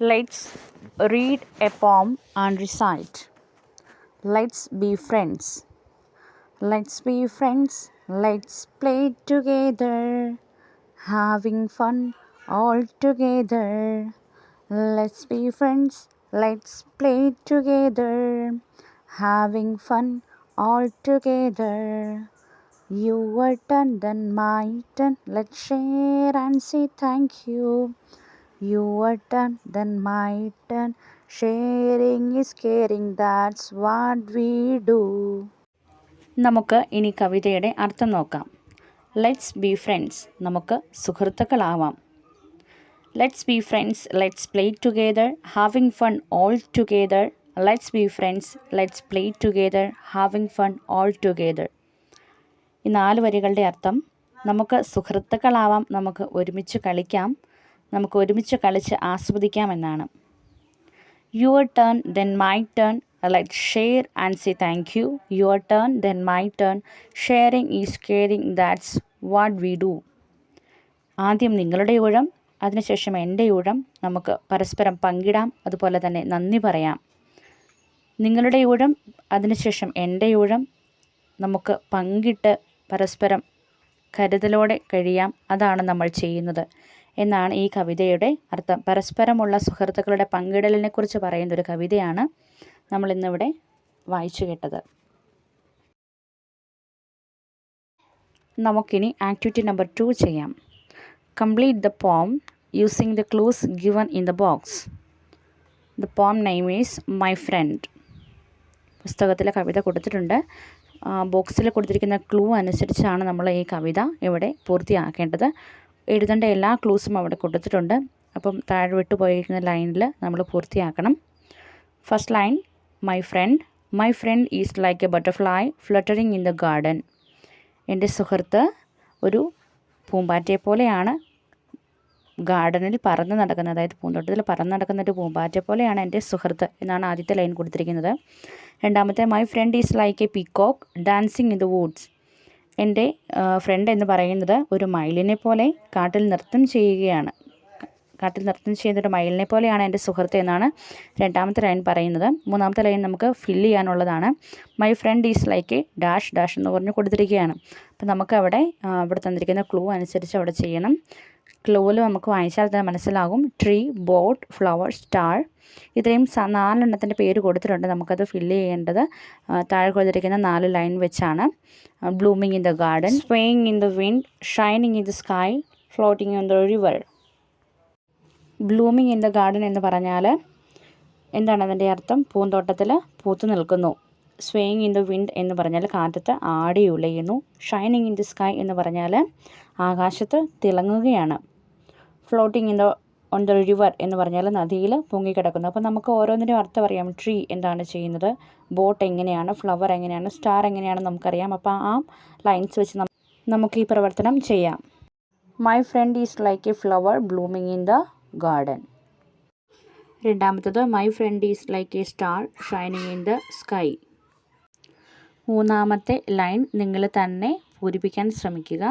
Let's read a poem and recite. Let's be friends. Let's be friends. Let's play together. Having fun all together. Let's be friends. Let's play together. Having fun all together. Your turn, then my turn. Let's share and say thank you. Your turn, then my turn. Sharing is caring. That's what we do. നമുക്ക് ഇനി കവിതയുടെ അർത്ഥം നോക്കാം. Let's be friends. നമുക്ക് സുഹൃത്തുക്കളാവാം. Let's be friends. Let's play together. Having fun all together. Let's be friends. Let's play together. Having fun all together. ഈ 4 വരികളുടെ അർത്ഥം നമുക്ക് സുഹൃത്തുക്കളാവാം, നമുക്ക് ഒരുമിച്ച് കളിക്കാം, നമുക്ക് ഒരുമിച്ച് കളിച്ച് ആസ്വദിക്കാമെന്നാണ്. Your turn then my turn. Let's share and say thank you. Your turn then my turn. Sharing is caring. That's what we do. ആദ്യം നിങ്ങളുടെ ഊഴം, അതിനുശേഷം എൻ്റെ ഊഴം. നമുക്ക് പരസ്പരം പങ്കിടാം, അതുപോലെ തന്നെ നന്ദി പറയാം. നിങ്ങളുടെ ഊഴം, അതിനുശേഷം എൻ്റെ ഊഴം. നമുക്ക് പങ്കിട്ട് പരസ്പരം കരുതലോടെ കഴിയാം. അതാണ് നമ്മൾ ചെയ്യുന്നത് എന്നാണ് ഈ കവിതയുടെ അർത്ഥം. പരസ്പരമുള്ള സുഹൃത്തുക്കളുടെ പങ്കിടലിനെക്കുറിച്ച് പറയുന്നൊരു കവിതയാണ് നമ്മളിന്നിവിടെ വായിച്ചു കേട്ടത്. നമുക്കിനി ആക്ടിവിറ്റി നമ്പർ 2 ചെയ്യാം. Complete the poem using the clues given in the box. The poem name is my friend. പുസ്തകത്തിലെ കവിത കൊടുത്തിട്ടുണ്ട്. ബോക്സിൽ കൊടുത്തിരിക്കുന്ന ക്ലൂ അനുസരിച്ചാണ് നമ്മൾ ഈ കവിത ഇവിടെ പൂർത്തിയാക്കേണ്ടത്. എഴുതേണ്ട എല്ലാ ക്ലൂസും അവിടെ കൊടുത്തിട്ടുണ്ട്. അപ്പം താഴെ വിട്ടു പോയിരിക്കുന്ന ലൈനിൽ നമ്മൾ പൂർത്തിയാക്കണം. First line, my friend. My friend is like A butterfly fluttering in the garden. എൻ്റെ സുഹൃത്ത് ഒരു പൂമ്പാറ്റയെ പോലെയാണ് ഗാർഡനിൽ പറന്ന് നടക്കുന്നത്. അതായത് പൂന്തോട്ടത്തിൽ പറന്ന് നടക്കുന്ന ഒരു പൂമ്പാറ്റയെ പോലെയാണ് എൻ്റെ സുഹൃത്ത് എന്നാണ് ആദ്യത്തെ ലൈൻ കൊടുത്തിരിക്കുന്നത്. രണ്ടാമത്തെ, my friend is like A peacock dancing in the Woods. എൻ്റെ ഫ്രണ്ട് എന്ന് പറയുന്നത് ഒരു മയിലിനെ പോലെ കാട്ടിൽ നൃത്തം ചെയ്യുകയാണ്. കാട്ടിൽ നൃത്തം ചെയ്യുന്നൊരു മയിലിനെ പോലെയാണ് എൻ്റെ സുഹൃത്ത് എന്നാണ് രണ്ടാമത്തെ ലൈൻ പറയുന്നത്. മൂന്നാമത്തെ ലൈൻ നമുക്ക് ഫില്ല് ചെയ്യാനുള്ളതാണ്. My friend is like a dash dash എന്ന് പറഞ്ഞ് കൊടുത്തിരിക്കുകയാണ്. അപ്പോൾ നമുക്ക് അവിടെ തന്നിരിക്കുന്ന ക്ലൂ അനുസരിച്ച് അവിടെ ചെയ്യണം. ക്ലൂവിൽ നമുക്ക് വായിച്ചാൽ തന്നെ മനസ്സിലാകും. Tree, boat, flower, star. ഇത്രയും 4 എണ്ണത്തിൻ്റെ പേര് കൊടുത്തിട്ടുണ്ട്. നമുക്കത് ഫില്ല് ചെയ്യേണ്ടത് താഴെ കൊടുത്തിരിക്കുന്ന 4 ലൈൻ വെച്ചാണ്. Blooming in the garden, swaying in the wind, shining in the sky, floating on the river. Blooming in the garden എന്ന് പറഞ്ഞാൽ എന്താണ് അതിൻ്റെ അർത്ഥം? പൂന്തോട്ടത്തിൽ പൂത്തു നിൽക്കുന്നു. സ്വേയിങ് ഇൻ ദ വിൻഡ് എന്ന് പറഞ്ഞാൽ കാറ്റത്ത് ആടി ഉലയുന്നു. ഷൈനിങ് ഇൻ ദി സ്കൈ എന്ന് പറഞ്ഞാൽ ആകാശത്ത് തിളങ്ങുകയാണ്. Floating in the on the river എന്ന് പറഞ്ഞാൽ നദിയിൽ പൊങ്ങിക്കിടക്കുന്നു. അപ്പോൾ നമുക്ക് ഓരോന്നിനും അർത്ഥം അറിയാം. ട്രീ എന്താണ് ചെയ്യുന്നത്, ബോട്ട് എങ്ങനെയാണ്, ഫ്ലവർ എങ്ങനെയാണ്, സ്റ്റാർ എങ്ങനെയാണെന്ന് നമുക്കറിയാം. അപ്പോൾ ആ ലൈൻസ് വെച്ച് നമുക്ക് ഈ പ്രവർത്തനം ചെയ്യാം. My friend is like a flower blooming in the garden. രണ്ടാമത്തത്, my friend is like a star shining in the sky. മൂന്നാമത്തെ ലൈൻ നിങ്ങൾ തന്നെ പൂരിപ്പിക്കാൻ ശ്രമിക്കുക.